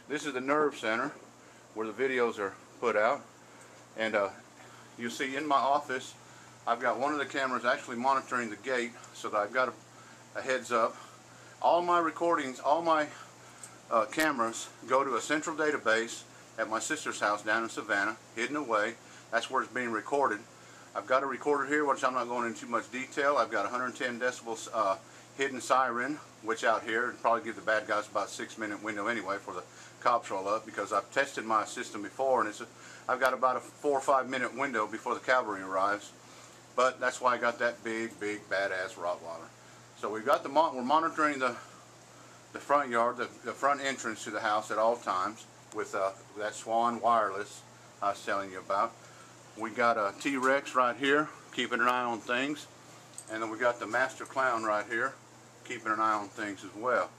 This is the nerve center where the videos are put out. And you see in my office, I've got one of the cameras actually monitoring the gate so that I've got a heads up. All my recordings, all my cameras go to a central database at my sister's house down in Savannah, hidden away. That's where it's being recorded. I've got a recorder here, which I'm not going into too much detail. I've got 110 decibels hidden siren, which out here would probably give the bad guys about a 6-minute window anyway for the cops roll up, because I've tested my system before, and I've got about a 4 or 5 minute window before the cavalry arrives. But that's why I got that big badass Rottweiler. So we've got we're monitoring the front yard, the front entrance to the house at all times with that Swan wireless I was telling you about. We got a T-Rex right here keeping an eye on things, and then we got the Master Clown right here keeping an eye on things as well.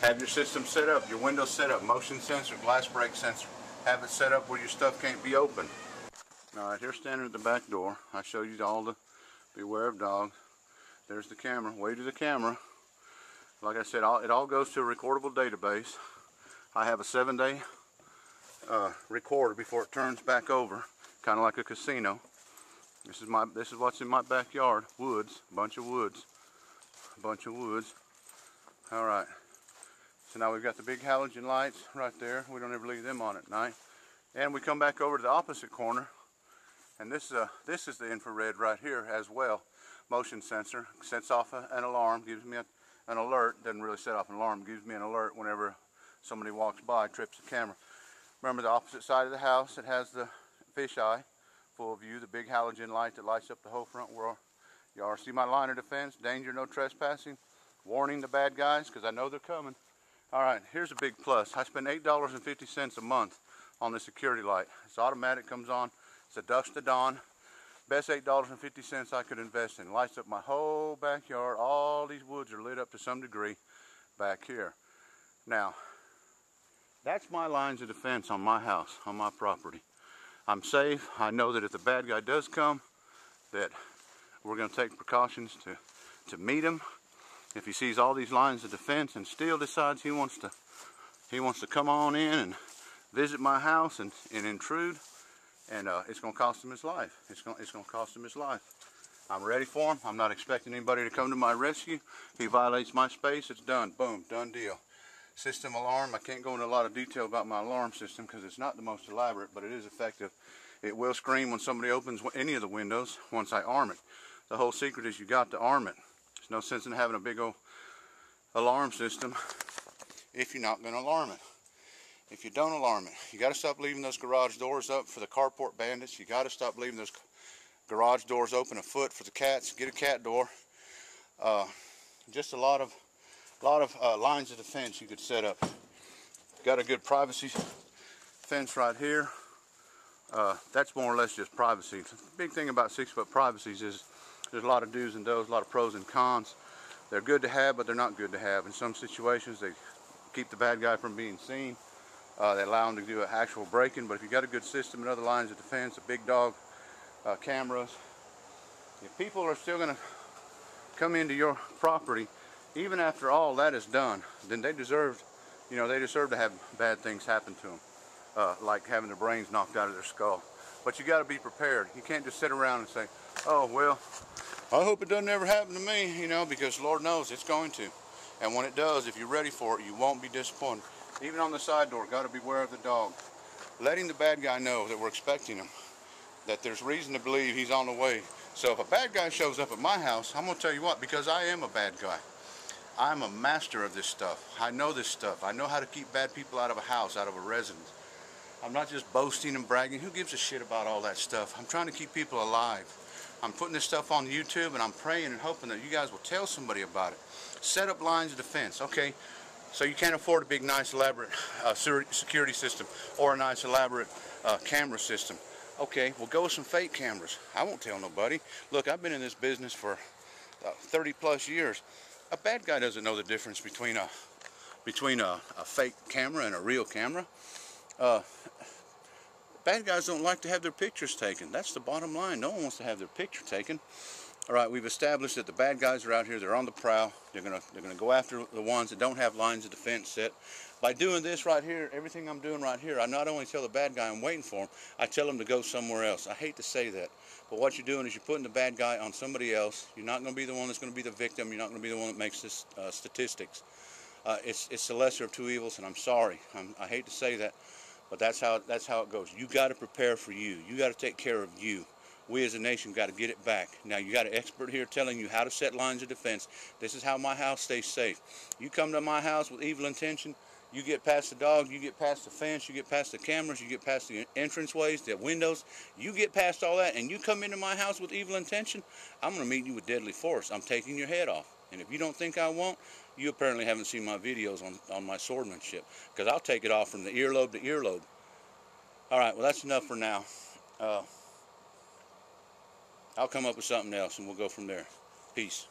Have your system set up, your windows set up, motion sensor, glass break sensor. Have it set up where your stuff can't be open. Alright, here's standing at the back door. I showed you all the beware of dogs. There's the camera, way to the camera. Like I said, it all goes to a recordable database. I have a 7-day recorder before it turns back over, kind of like a casino. This is what's in my backyard. Woods, bunch of woods. All right. So now we've got the big halogen lights right there. We don't ever leave them on at night. And we come back over to the opposite corner, and this is the infrared right here as well. Motion sensor, sets off an alarm, gives me an alert. Doesn't really set off an alarm, gives me an alert whenever somebody walks by, trips the camera. Remember, the opposite side of the house, it has the fisheye full view, the big halogen light that lights up the whole front yard. See my line of defense, danger, no trespassing, warning the bad guys, because I know they're coming. Alright, here's a big plus. I spend $8.50 a month on the security light. It's automatic, comes on, it's a dusk to dawn. Best $8.50 I could invest in. Lights up my whole backyard. All these woods are lit up to some degree back here. Now, that's my lines of defense on my house, on my property. I'm safe. I know that if the bad guy does come, that we're going to take precautions to meet him. If he sees all these lines of defense and still decides he wants to come on in and visit my house and intrude, and it's going to cost him his life. It's going to cost him his life. I'm ready for him. I'm not expecting anybody to come to my rescue. If he violates my space, it's done. Boom, done deal. System alarm. I can't go into a lot of detail about my alarm system because it's not the most elaborate, but it is effective. It will scream when somebody opens any of the windows once I arm it. The whole secret is you got to arm it. There's no sense in having a big old alarm system if you're not going to alarm it. If you don't alarm it, you got to stop leaving those garage doors up for the carport bandits. You got to stop leaving those garage doors open a foot for the cats. Get a cat door. Just a lot of lines of defense you could set up. Got a good privacy fence right here. That's more or less just privacy. The big thing about 6-foot privacies is there's a lot of do's and don'ts, a lot of pros and cons. They're good to have, but they're not good to have. In some situations, they keep the bad guy from being seen. They allow him to do an actual break-in. But if you got a good system and other lines of defense, a big dog cameras, if people are still going to come into your property, even after all that is done, then they deserve, they deserve to have bad things happen to them, like having their brains knocked out of their skull. But you got to be prepared. You can't just sit around and say, "Oh well, I hope it doesn't ever happen to me," because Lord knows it's going to. And when it does, if you're ready for it, you won't be disappointed. Even on the side door, got to beware of the dog. Letting the bad guy know that we're expecting him, that there's reason to believe he's on the way. So if a bad guy shows up at my house, I'm going to tell you what, because I am a bad guy. I'm a master of this stuff. I know this stuff. I know how to keep bad people out of a house, out of a residence. I'm not just boasting and bragging. Who gives a shit about all that stuff? I'm trying to keep people alive. I'm putting this stuff on YouTube, and I'm praying and hoping that you guys will tell somebody about it. Set up lines of defense. Okay, so you can't afford a big, nice, elaborate security system or a nice, elaborate camera system. Okay, well, go with some fake cameras. I won't tell nobody. Look, I've been in this business for 30 plus years. A bad guy doesn't know the difference between a fake camera and a real camera. Bad guys don't like to have their pictures taken. That's the bottom line. No one wants to have their picture taken. All right, we've established that the bad guys are out here. They're on the prowl. They're gonna go after the ones that don't have lines of defense set. By doing this right here, everything I'm doing right here, I not only tell the bad guy I'm waiting for him, I tell him to go somewhere else. I hate to say that, but what you're doing is you're putting the bad guy on somebody else. You're not going to be the one that's going to be the victim. You're not going to be the one that makes this statistics. It's the lesser of two evils, and I'm sorry. I hate to say that, but that's how it goes. You got to prepare for you. You got to take care of you. We as a nation got to get it back. Now you got an expert here telling you how to set lines of defense. This is how my house stays safe. You come to my house with evil intention, you get past the dog, you get past the fence, you get past the cameras, you get past the entranceways, the windows, you get past all that, and you come into my house with evil intention, I'm going to meet you with deadly force. I'm taking your head off. And if you don't think I won't, you apparently haven't seen my videos on my swordmanship, because I'll take it off from the earlobe to earlobe. All right, well, that's enough for now. I'll come up with something else and we'll go from there. Peace.